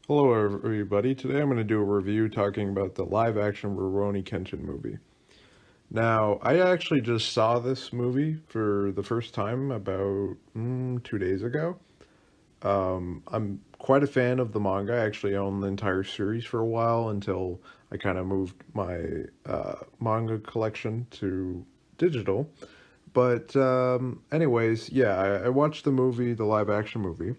Hello, everybody. Today I'm going to do a review talking about the live action Rurouni Kenshin movie. Now, I actually just saw this movie for the first time about 2 days ago. I'm quite a fan of the manga. I actually owned the entire series for a while until I kind of moved my manga collection to digital. Anyways, yeah, I watched the movie, the live action movie.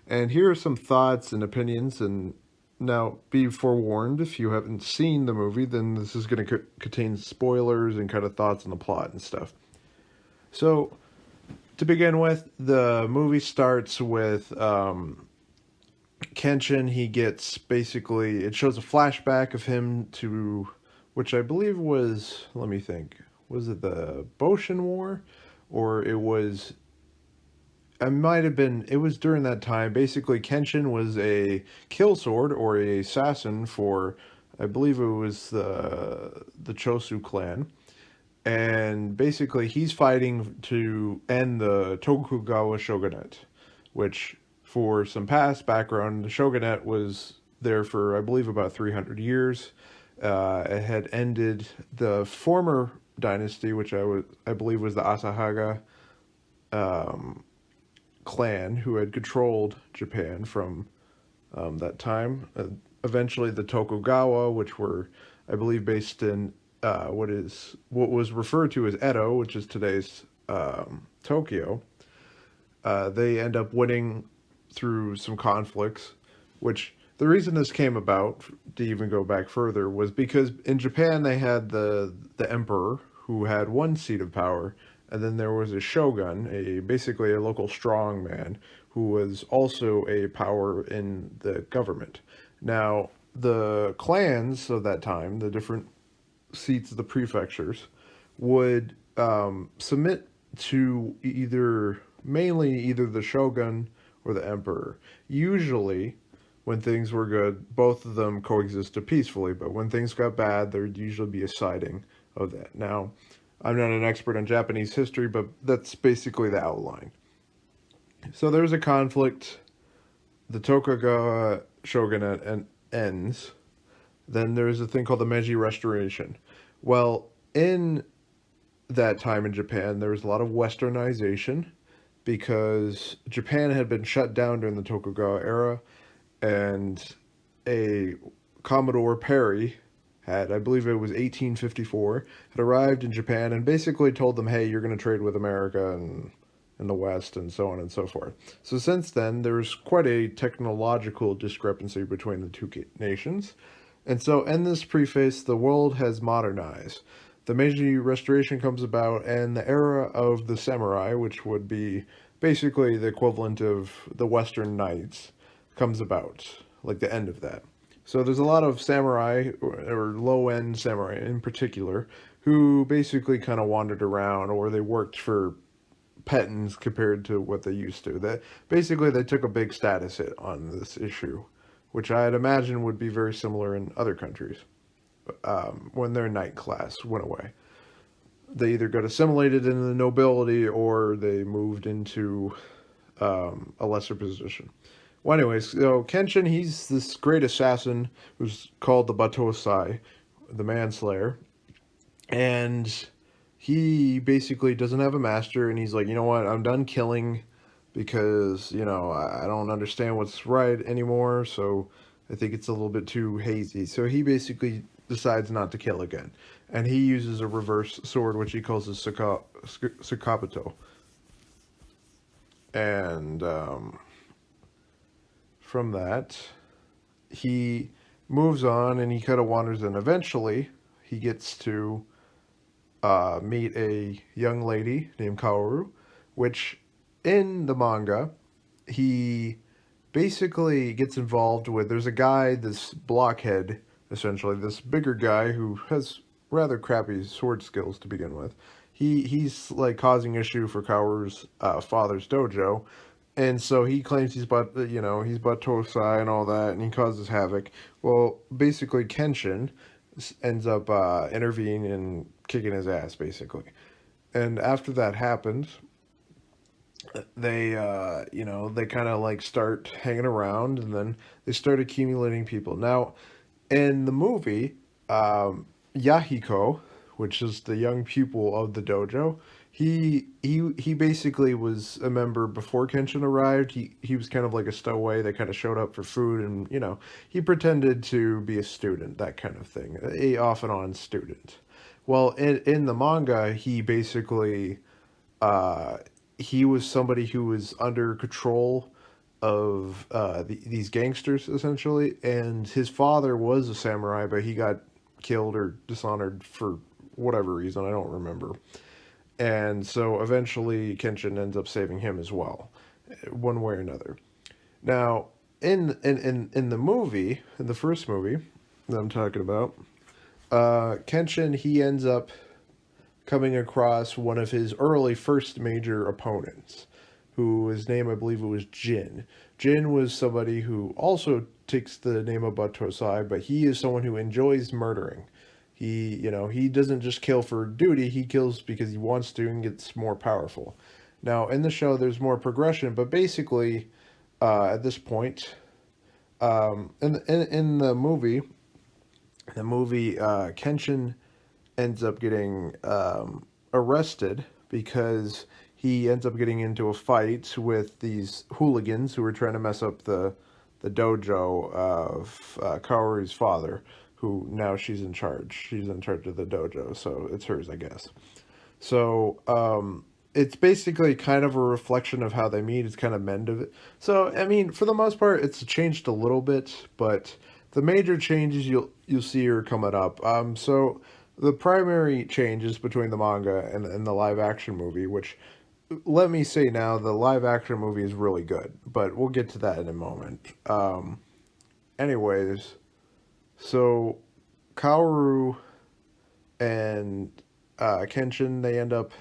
And here are some thoughts and opinions. And now, be forewarned, if you haven't seen the movie, then this is going to contain spoilers and kind of thoughts on the plot and stuff. So, to begin with, the movie starts with Kenshin. He gets basically, it shows a flashback of him to, which I believe was, let me think, was it the Boshin War? Or it might have been. It was during that time. Basically, Kenshin was a kill sword or a assassin for, I believe it was the Chosu clan, and basically he's fighting to end the Tokugawa shogunate, which, for some past background, the shogunate was there for I believe about 300 years. It had ended the former dynasty, which I believe was the Asahara. Um, Clan who had controlled Japan from that time. Eventually, the Tokugawa, which were, I believe, based in what was referred to as Edo, which is today's Tokyo. They end up winning through some conflicts, which the reason this came about, to even go back further, was because in Japan they had the emperor who had one seat of power, and then there was a shogun, a basically a local strongman who was also a power in the government. Now, the clans of that time, the different seats of the prefectures, would submit to mainly either the shogun or the emperor. Usually, when things were good, both of them coexisted peacefully, but when things got bad, there'd usually be a siding of that. Now, I'm not an expert on Japanese history, but that's basically the outline. So there's a conflict. The Tokugawa shogunate ends. Then there's a thing called the Meiji Restoration. Well, in that time in Japan, there was a lot of westernization because Japan had been shut down during the Tokugawa era, and a Commodore Perry I believe it was 1854, had arrived in Japan and basically told them, hey, you're going to trade with America and in the West and so on and so forth. So since then, there's quite a technological discrepancy between the two nations. And so in this preface, the world has modernized. The Meiji Restoration comes about, and the era of the samurai, which would be basically the equivalent of the Western Knights, comes about, like the end of that. So there's a lot of samurai, or low end samurai in particular, who basically kind of wandered around, or they worked for petons compared to what they used to. That basically they took a big status hit on this issue, which I'd imagine would be very similar in other countries when their knight class went away. They either got assimilated into the nobility or they moved into a lesser position. Well, anyways, so Kenshin, he's this great assassin who's called the Batosai, the manslayer, and he basically doesn't have a master, and he's like, you know what, I'm done killing because, I don't understand what's right anymore, so I think it's a little bit too hazy. So he basically decides not to kill again, and he uses a reverse sword, which he calls a Sukabuto. And from that, he moves on and he kind of wanders, and eventually he gets to meet a young lady named Kaoru, which in the manga, he basically gets involved with. There's a guy, this blockhead, essentially, this bigger guy who has rather crappy sword skills to begin with. He's like causing issue for Kaoru's father's dojo, and so he claims he's but Tosai and all that, and he causes havoc. Well, basically, Kenshin ends up intervening and kicking his ass, basically. And after that happens, they kind of like start hanging around, and then they start accumulating people. Now, in the movie, Yahiko, which is the young pupil of the dojo, he basically was a member before Kenshin arrived. He was kind of like a stowaway that kind of showed up for food, and he pretended to be a student, that kind of thing, a off and on student. Well, in the manga, he basically uh, he was somebody who was under control of these gangsters essentially, and his father was a samurai, but he got killed or dishonored for whatever reason, I don't remember. And so eventually Kenshin ends up saving him as well, one way or another. Now, in the movie, in the first movie that I'm talking about, Kenshin, he ends up coming across one of his early first major opponents, who his name, I believe it was Jin. Jin was somebody who also takes the name of Batosai, but he is someone who enjoys murdering. He doesn't just kill for duty, he kills because he wants to and gets more powerful. Now, in the show, there's more progression, but basically, at this point, in the movie, Kenshin ends up getting arrested because he ends up getting into a fight with these hooligans who were trying to mess up the dojo of Kaoru's father, who now she's in charge. She's in charge of the dojo, so it's hers, I guess. So it's basically kind of a reflection of how they meet. It's kind of mend of it. So I mean, for the most part, it's changed a little bit, but the major changes you'll see are coming up. So the primary changes between the manga and the live action movie, which let me say now, the live action movie is really good, but we'll get to that in a moment. Anyways, so Kaoru and Kenshin, they end up.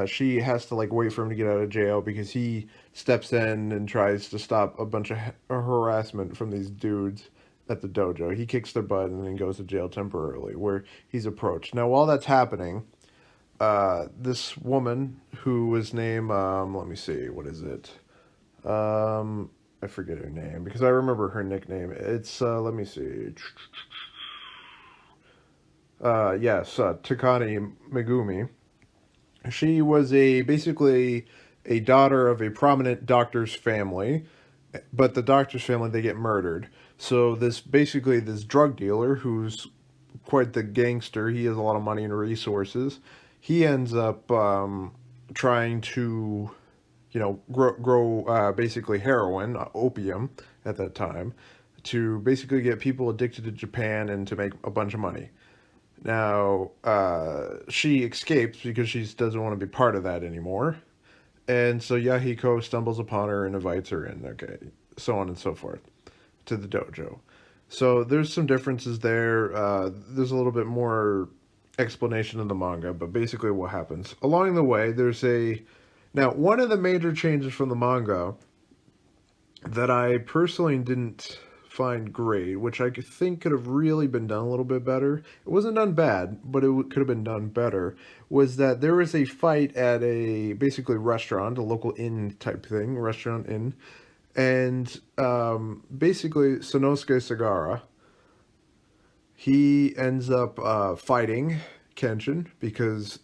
She has to like wait for him to get out of jail because he steps in and tries to stop a bunch of harassment from these dudes at the dojo. He kicks their butt and then goes to jail temporarily, where he's approached. Now, while that's happening, this woman who was named, let me see, what is it? I forget her name because I remember her nickname. It's let me see. Yes, Takane Megumi. She was a basically a daughter of a prominent doctor's family, but the doctor's family, they get murdered. So this drug dealer who's quite the gangster, he has a lot of money and resources. He ends up trying to grow basically heroin, opium at that time, to basically get people addicted to Japan and to make a bunch of money. Now, she escapes because she doesn't want to be part of that anymore. And so Yahiko stumbles upon her and invites her in, okay, so on and so forth, to the dojo. So there's some differences there. There's a little bit more explanation in the manga, but basically what happens. Along the way, Now, one of the major changes from the manga that I personally didn't find great, which I think could have really been done a little bit better. It wasn't done bad, but could have been done better. Was that there was a fight at a basically restaurant, a local inn type thing, restaurant inn, and basically Sonosuke Sagara, he ends up fighting Kenshin because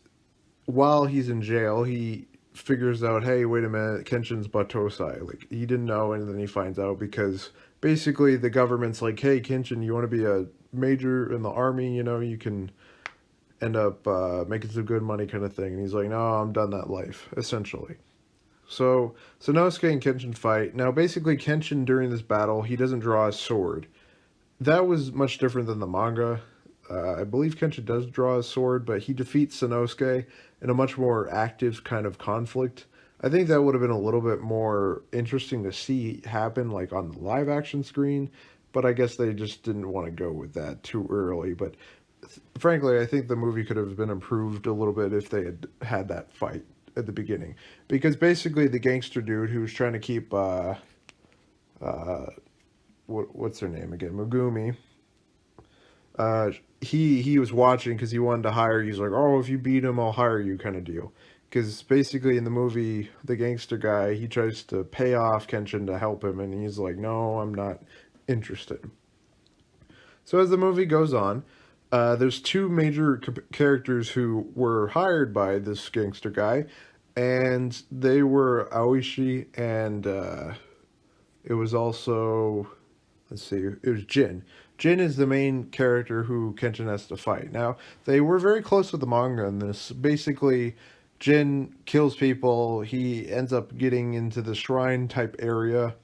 while he's in jail, he figures out, hey, wait a minute, Kenshin's Batosai. Like, he didn't know, and then he finds out because basically the government's like, hey, Kenshin, you want to be a major in the army? You can end up making some good money kind of thing. And he's like, no, I'm done that life, essentially. So Sanosuke and Kenshin fight. Now, basically, Kenshin, during this battle, he doesn't draw a sword. That was much different than the manga. I believe Kenshin does draw a sword, but he defeats Sanosuke in a much more active kind of conflict. I think that would have been a little bit more interesting to see happen, like on the live action screen, but I guess they just didn't want to go with that too early. But frankly, I think the movie could have been improved a little bit if they had had that fight at the beginning, because basically the gangster dude who was trying to keep uh, what's her name again, Megumi. He was watching because he wanted to hire. He's like, oh, if you beat him, I'll hire you, kind of deal. Because basically in the movie, the gangster guy, he tries to pay off Kenshin to help him, and he's like, no, I'm not interested. So as the movie goes on, there's two major characters who were hired by this gangster guy, and they were Aoishi and it was also, let's see, it was Jin. Jin is the main character who Kenshin has to fight. Now, they were very close with the manga in this. Basically, Jin kills people. He ends up getting into the shrine type area.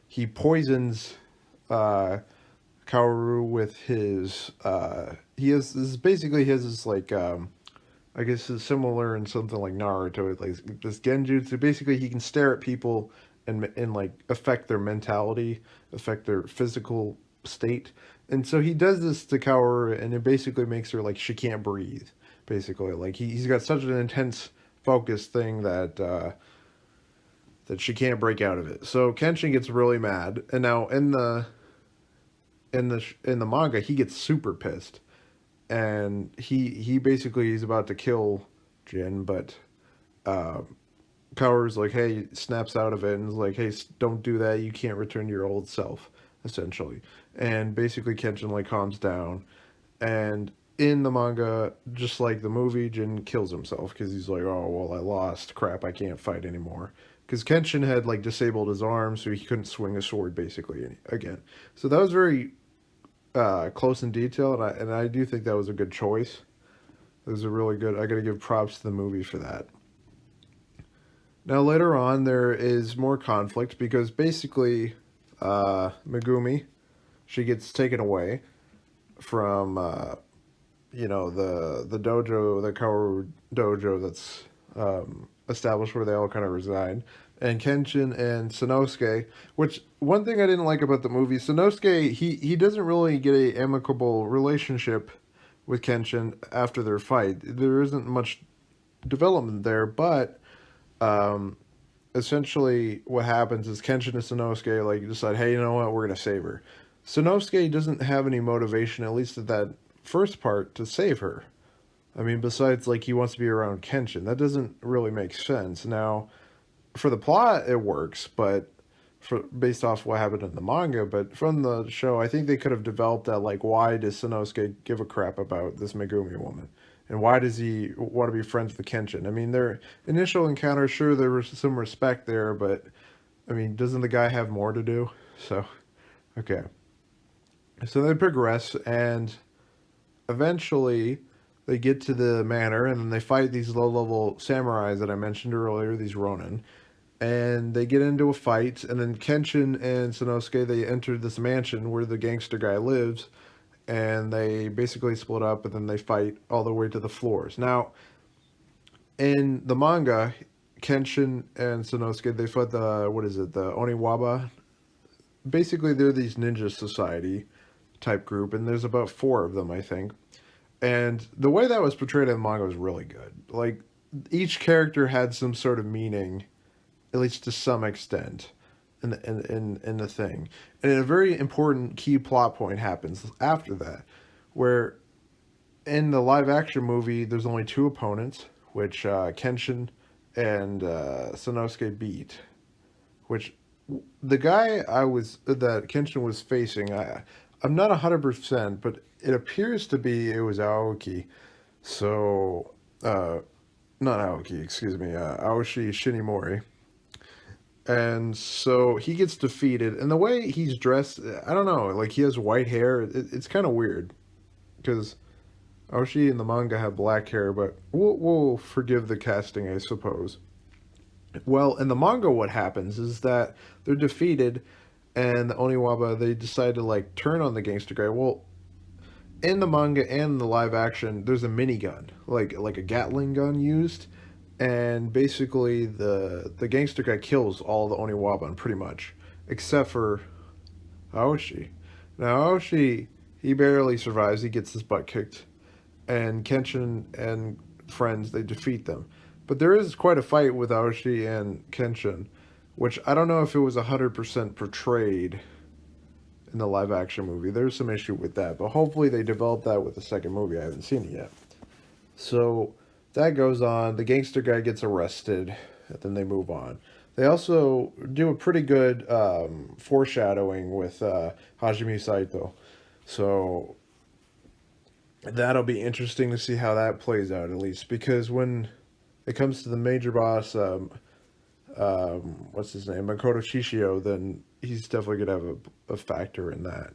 He poisons Kaoru with his he has this basically he has this like I guess it's similar in something like Naruto, like this genjutsu. Basically, he can stare at people and like affect their mentality, affect their physical state. And so he does this to Kaoru, and it basically makes her like she can't breathe. Basically, like he's got such an intense focus thing that that she can't break out of it. So Kenshin gets really mad, and now in the manga he gets super pissed, and he basically is about to kill Jin, but Kaoru's like, hey, snaps out of it and is like, hey, don't do that. You can't return to your old self, essentially. And basically Kenshin like calms down, and in the manga, just like the movie, Jin kills himself because he's like, oh, well, I lost. Crap, I can't fight anymore. Because Kenshin had like disabled his arm, so he couldn't swing a sword basically again. So that was very close in detail, and I do think that was a good choice. It was a really good. I got to give props to the movie for that. Now later on, there is more conflict because basically, Megumi, she gets taken away from the dojo, the Kaoru dojo that's established where they all kind of reside. And Kenshin and Sanosuke, which one thing I didn't like about the movie, Sanosuke, he doesn't really get a amicable relationship with Kenshin after their fight. There isn't much development there, but essentially what happens is Kenshin and Sanosuke like decide, hey, you know what, we're gonna save her. Sanosuke doesn't have any motivation, at least at that first part, to save her. I mean, besides like he wants to be around Kenshin. That doesn't really make sense. Now, for the plot, it works, but based off what happened in the manga, but from the show, I think they could have developed that, like, why does Sanosuke give a crap about this Megumi woman? And why does he want to be friends with Kenshin? I mean, their initial encounter, sure, there was some respect there, but, I mean, doesn't the guy have more to do? So, okay. So they progress, and eventually they get to the manor, and then they fight these low-level samurais that I mentioned earlier, these Ronin. And they get into a fight, and then Kenshin and Sanosuke, they enter this mansion where the gangster guy lives, and they basically split up, and then they fight all the way to the floors. Now, in the manga, Kenshin and Sanosuke, they fought the Oniwaba. Basically, they're these ninja society type group, and there's about 4 of them, I think. And the way that was portrayed in the manga was really good. Like, each character had some sort of meaning, at least to some extent, in the thing. And a very important key plot point happens after that, where in the live action movie, there's only 2 opponents, which Kenshin and Sanosuke beat. Which the guy that Kenshin was facing, I'm not 100%, but it appears to be it was Aoki. So, not Aoki, excuse me, Aoshi Shinimori. And so he gets defeated, and the way he's dressed, I don't know, like he has white hair. It's kind of weird, because Aoshi and the manga have black hair, but we'll forgive the casting, I suppose. Well, in the manga, what happens is that they're defeated, and the Oniwaba, they decide to like turn on the gangster guy. Well, in the manga and the live action, there's a minigun, like a Gatling gun used. And basically, the gangster guy kills all the Oniwaban, pretty much, except for Aoshi. Now, Aoshi, he barely survives. He gets his butt kicked. And Kenshin and friends, they defeat them. But there is quite a fight with Aoshi and Kenshin, which I don't know if it was 100% portrayed in the live-action movie. There's some issue with that. But hopefully they develop that with the second movie. I haven't seen it yet. So That goes on. The gangster guy gets arrested, and then they move on. They also do a pretty good foreshadowing with Hajime Saito. So that'll be interesting to see how that plays out, at least. Because when it comes to the major boss, what's his name? Makoto Shishio, then he's definitely going to have a factor in that.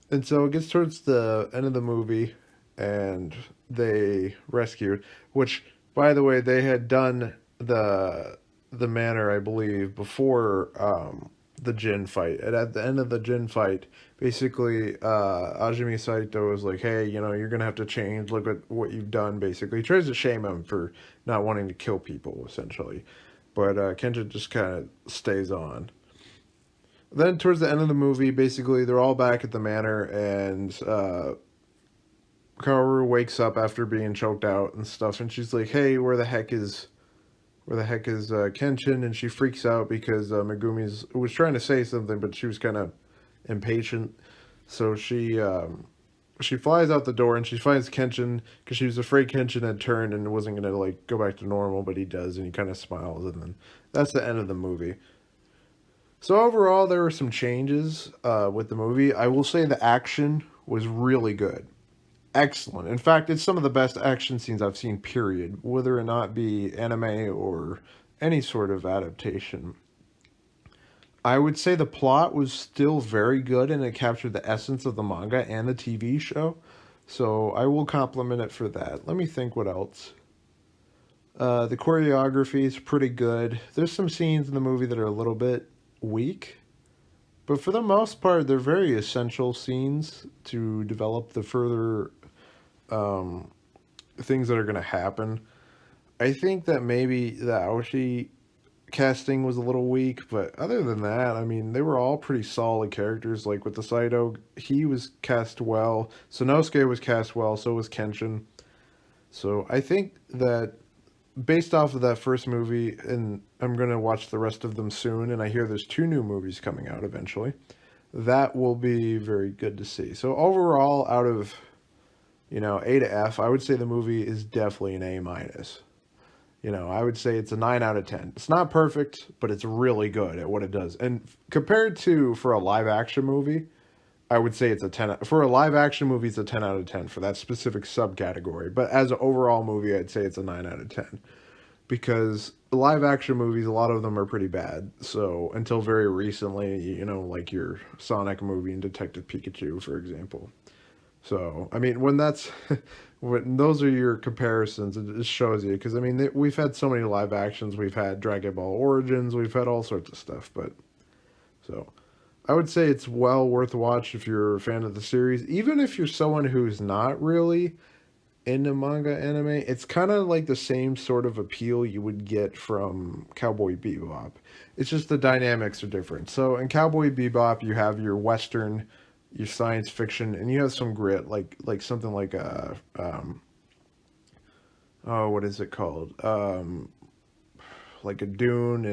And so it gets towards the end of the movie, and they rescued, which, by the way, they had done the manor, I believe, before the Jin fight. And at the end of the Jin fight, basically, Ajimi Saito was like, "Hey, you're gonna have to change. Look at what you've done." Basically, he tries to shame him for not wanting to kill people, essentially. But Kenshin just kind of stays on. Then towards the end of the movie, basically they're all back at the manor, and Kaoru wakes up after being choked out and stuff, and she's like, "Hey, where the heck is Kenshin?" And she freaks out because Megumi was trying to say something, but she was kind of impatient. So she flies out the door and she finds Kenshin because she was afraid Kenshin had turned and wasn't gonna like go back to normal, but he does, and he kind of smiles, and then that's the end of the movie. So overall, there were some changes with the movie. I will say the action was really good, excellent. In fact, it's some of the best action scenes I've seen. Period. Whether or not be anime or any sort of adaptation. I would say the plot was still very good and it captured the essence of the manga and the TV show. So I will compliment it for that. Let me think what else. The choreography is pretty good. There's some scenes in the movie that are a little bit weak, but for the most part, they're very essential scenes to develop the further things that are going to happen. I think that maybe the Aoshi casting was a little weak, but other than that, I mean, they were all pretty solid characters. Like with the Saito, he was cast well. Sonosuke was cast well, so was Kenshin. So I think that based off of that first movie, and I'm going to watch the rest of them soon, and I hear there's 2 new movies coming out eventually, that will be very good to see. So overall, out of, A to F, I would say the movie is definitely an A minus. I would say it's a 9 out of 10. It's not perfect, but it's really good at what it does. And compared to for a live action movie, I would say it's a 10. For a live action movie, it's a 10 out of 10 for that specific subcategory. But as an overall movie, I'd say it's a 9 out of 10. Because live action movies, a lot of them are pretty bad. So until very recently, like your Sonic movie and Detective Pikachu, for example. So, I mean, when that's when those are your comparisons, it just shows you. Because, I mean, we've had so many live actions. We've had Dragon Ball Origins. We've had all sorts of stuff. But, so, I would say it's well worth a watch if you're a fan of the series. Even if you're someone who's not really into manga anime, it's kind of like the same sort of appeal you would get from Cowboy Bebop. It's just the dynamics are different. So, in Cowboy Bebop, you have your Western, your science fiction, and you have some grit, like something like oh, what is it called? Like a Dune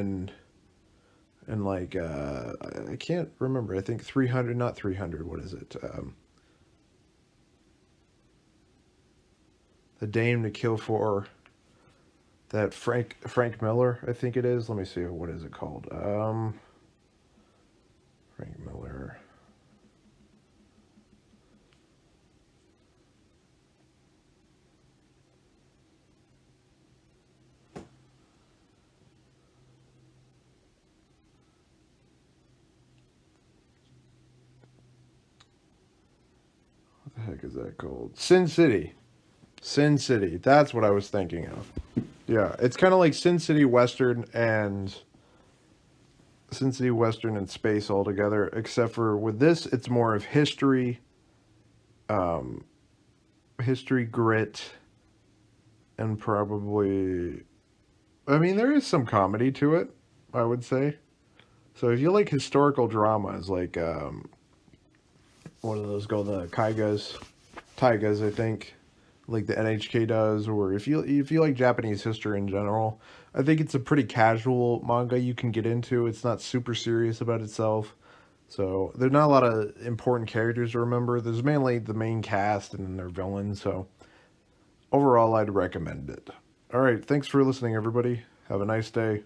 and like I can't remember. I think 300, not 300. What is it? The Dame to Kill For. That Frank Miller, I think it is. Let me see. What is it called? Frank Miller. What the heck is that called? Sin City. Sin City. That's what I was thinking of. Yeah, it's kind of like Sin City Western and space all together. Except for with this, it's more of um, history, grit, and probably. I mean, there is some comedy to it. I would say. So if you like historical dramas, like what are those called? The Taigas, I think, like the NHK does, or if you like Japanese history in general, I think it's a pretty casual manga you can get into. It's not super serious about itself. So there's not a lot of important characters to remember. There's mainly the main cast and their villains. So overall, I'd recommend it. All right, thanks for listening, everybody. Have a nice day.